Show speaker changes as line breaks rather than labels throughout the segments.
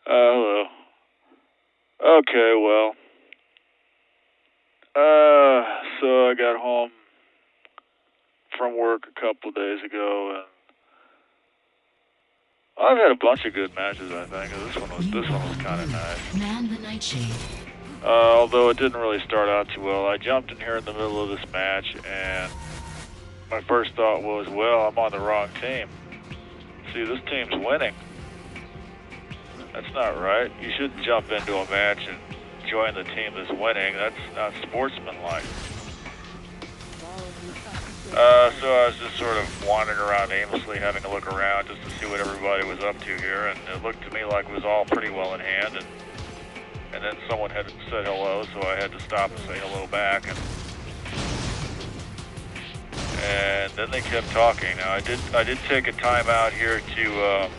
Hello. Okay, well, so I got home from work a couple days ago, and I've had a bunch of good matches, I think. This one was kind of nice.
Man the Nightshade.
Although it didn't really start out too well. I jumped in here in the middle of this match, and my first thought was, well, I'm on the wrong team. See, this team's winning. That's not right. You shouldn't jump into a match and join the team that's winning. That's not sportsmanlike. So I was just sort of wandering around aimlessly, having a look around just to see what everybody was up to here, and it looked to me like it was all pretty well in hand, and then someone had said hello, so I had to stop and say hello back, and then they kept talking. Now I did take a time out here to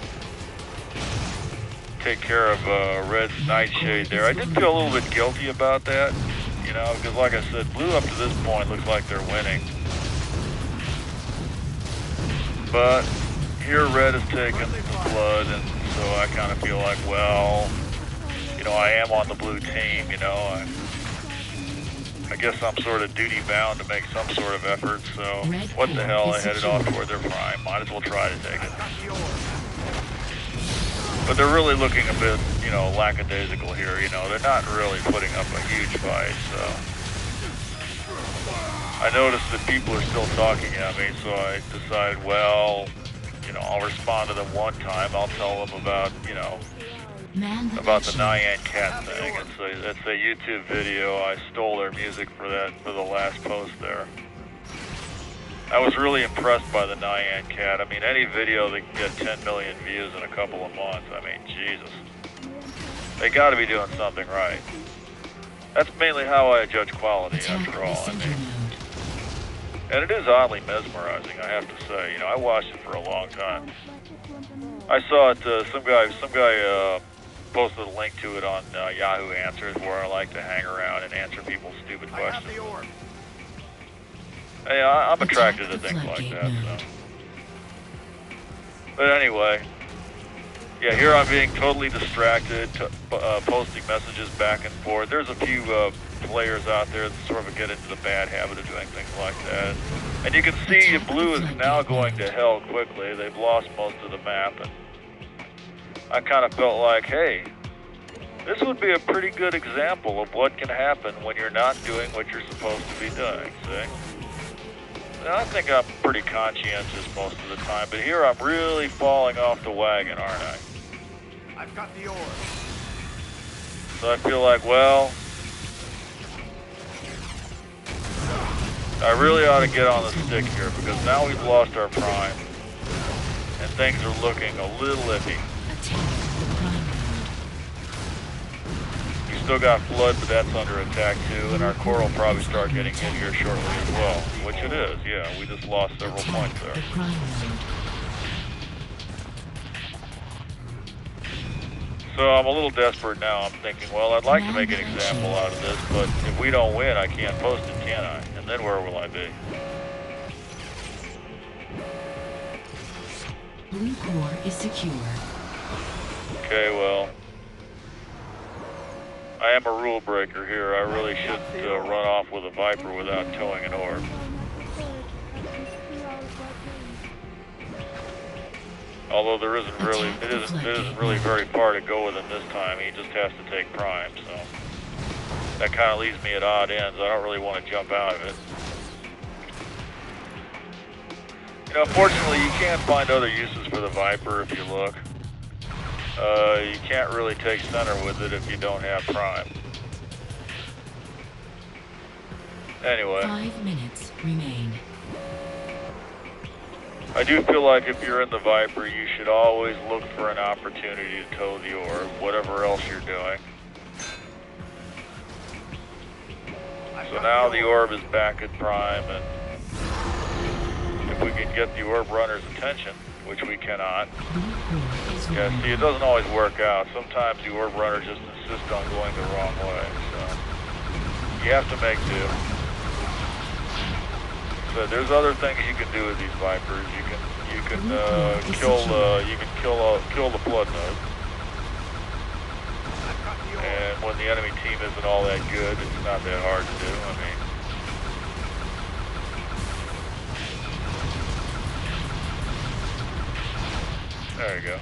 take care of Red's Nightshade there. I did feel a little bit guilty about that, you know, because like I said, Blue up to this point looks like they're winning. But here Red has taken the flood, and so I kind of feel like, well, you know, I am on the Blue team, you know. I guess I'm sort of duty bound to make some sort of effort, so what the hell, I headed off toward their prime. Might as well try to take it. But they're really looking a bit, you know, lackadaisical here, you know. They're not really putting up a huge fight, so I noticed that people are still talking at me, so I decided, well, you know, I'll respond to them one time. I'll tell them about, you know, about the Nyan Cat thing. It's a YouTube video. I stole their music for the last post there. I was really impressed by the Nyan Cat. I mean, any video that can get 10 million views in a couple of months, I mean, Jesus. They gotta be doing something right. That's mainly how I judge quality, after all, I mean. And it is oddly mesmerizing, I have to say. You know, I watched it for a long time. I saw it, some guy posted a link to it on Yahoo Answers, where I like to hang around and answer people's stupid questions. Hey, I'm attracted to things like that, so. But anyway, yeah, here I'm being totally distracted, posting messages back and forth. There's a few players out there that sort of get into the bad habit of doing things like that. And you can see Blue is now going to hell quickly. They've lost most of the map, and I kind of felt like, hey, this would be a pretty good example of what can happen when you're not doing what you're supposed to be doing, see? Now, I think I'm pretty conscientious most of the time, but here I'm really falling off the wagon, aren't I?
I've got the orb.
So I feel like, well, I really ought to get on the stick here, because now we've lost our prime, and things are looking a little iffy. We still got flood, but that's under attack too, and our core will probably start getting hit here shortly as well, which it is, yeah, we just lost several points there. So I'm a little desperate now. I'm thinking, well, I'd like to make an example out of this, but if we don't win, I can't post it, can I? And then where will I be?
Blue core is secure.
Okay, well, I am a rule breaker here. I really shouldn't run off with a Viper without towing an orb. Although there isn't really, it isn't really very far to go with him this time. He just has to take prime, so that kind of leaves me at odd ends. I don't really want to jump out of it. You know, fortunately, you can't find other uses for the Viper if you look. You can't really take center with it if you don't have prime. Anyway.
5 minutes remain.
I do feel like if you're in the Viper, you should always look for an opportunity to tow the orb, whatever else you're doing. So now the orb is back at prime, and if we can get the orb runner's attention, which we cannot. Yeah, see, it doesn't always work out. Sometimes the orb runner just insists on going the wrong way, so you have to make do. So there's other things you can do with these Vipers. You can kill the flood node. when the enemy team isn't all that good, it's not that hard to do. I mean, there you go.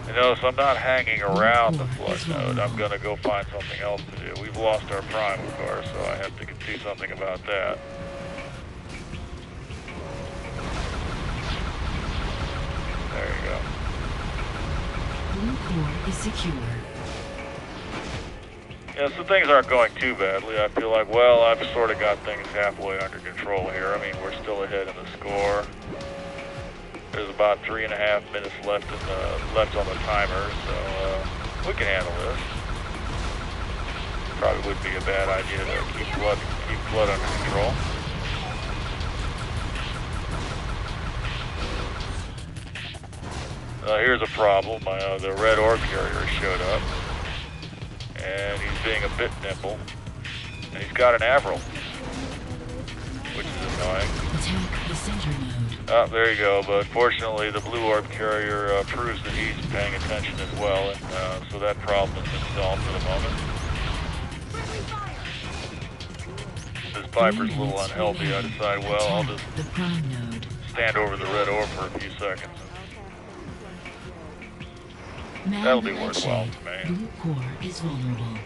You know, so I'm not hanging around the flood node. I'm going to go find something else to do. We've lost our prime, of course, so I have to do something about that. There you go.
Blue core is secure.
Yeah, so things aren't going too badly. I feel like, well, I've sort of got things halfway under control here. I mean, we're still ahead in the score. There's about 3.5 minutes left on the timer, so we can handle this. Probably would be a bad idea to keep flood under control. Here's a problem. The red orb carrier showed up, and he's being a bit nimble, and he's got an Avril, which is annoying.
Attack the center node.
Oh, there you go, but fortunately the blue orb carrier proves that he's paying attention as well, and so that problem has been solved for the moment. This Viper's a little unhealthy. I decide, well, I'll just stand over the red orb for a few seconds. That'll be worthwhile for me.
Blue core is vulnerable.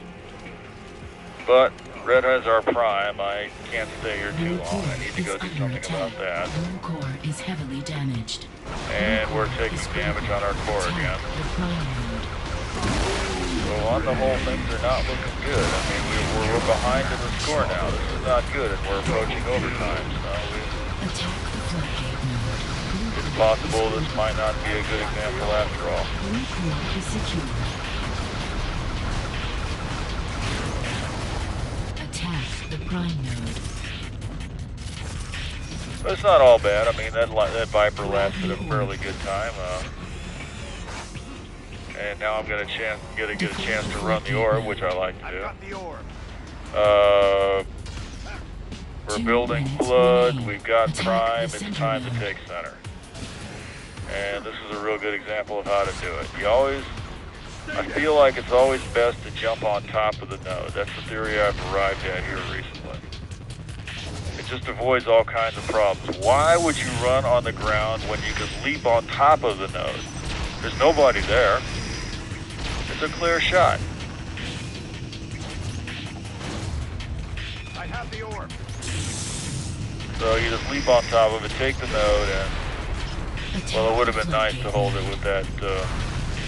But red has our prime. I can't stay here too long. I need to go do something about that.
Blue core is heavily damaged.
And we're taking damage on our core again. So on the whole, things are not looking good. I mean, we're behind in the score now. This is not good, and we're approaching overtime. So
Attack the floodgate node.
it's possible this might not be a good example after all.
Blue core is secure. Attack the prime node.
But it's not all bad. I mean, that Viper lasted a fairly good time. And now I'm going to get a chance to run the orb, which I like to do. We're building flood. We've got prime. It's time to take center. And this is a real good example of how to do it. I feel like it's always best to jump on top of the node. That's the theory I've arrived at here recently. It just avoids all kinds of problems. Why would you run on the ground when you could leap on top of the node? There's nobody there. It's a clear shot.
I have the orb.
So you just leap on top of it, take the node, and well, it would have been nice to hold it with that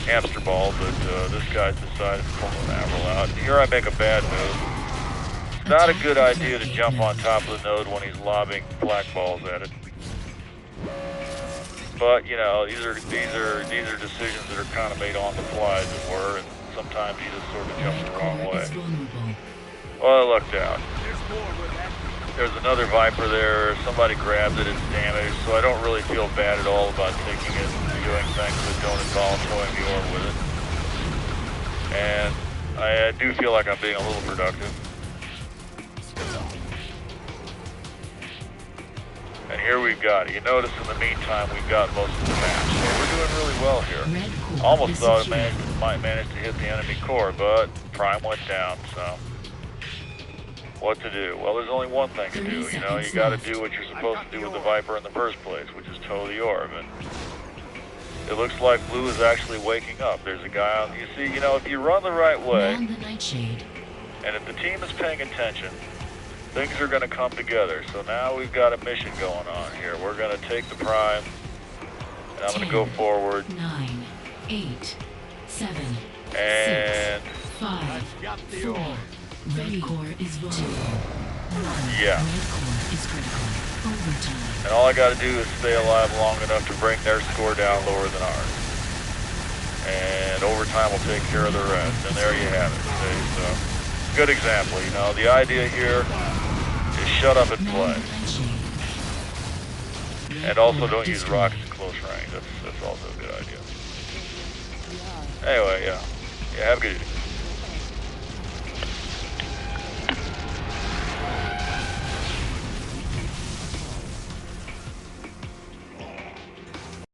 hamster ball, but this guy decided to pull an Avril out. And here I make a bad move. It's not a good idea to jump on top of the node when he's lobbing flak balls at it. But you know, these are decisions that are kind of made on the fly, as it were, and sometimes you just sort of jump the wrong way. Well, I lucked out. There's another Viper there. Somebody grabbed it. It's damaged, so I don't really feel bad at all about taking it and doing things that don't involve towing the orb with it. And I do feel like I'm being a little productive. And here we've got it. You notice in the meantime we've got most of the match. So we're doing really well here. Almost thought I might manage to hit the enemy core, but prime went down, so what to do? Well, there's only one thing to do. You know, you got to do what you're supposed to do with the Viper in the first place, which is tow the orb. And it looks like blue is actually waking up. There's a guy on. You see, you know, if you run the right way, and if the team is paying attention, things are going to come together. So now we've got a mission going on here. We're going to take the prime, and I'm going to go forward.
9, 8, 7,
and
6, 5, 4. Red core is vulnerable.
Yeah.
Red core is critical. Overtime.
And all I got to do is stay alive long enough to bring their score down lower than ours. And overtime will take care of the rest. And there you have it. See? So, good example. You know, the idea here is shut up and play. And also don't use rockets at close range. That's also a good idea. Anyway, yeah. Yeah, have a good evening.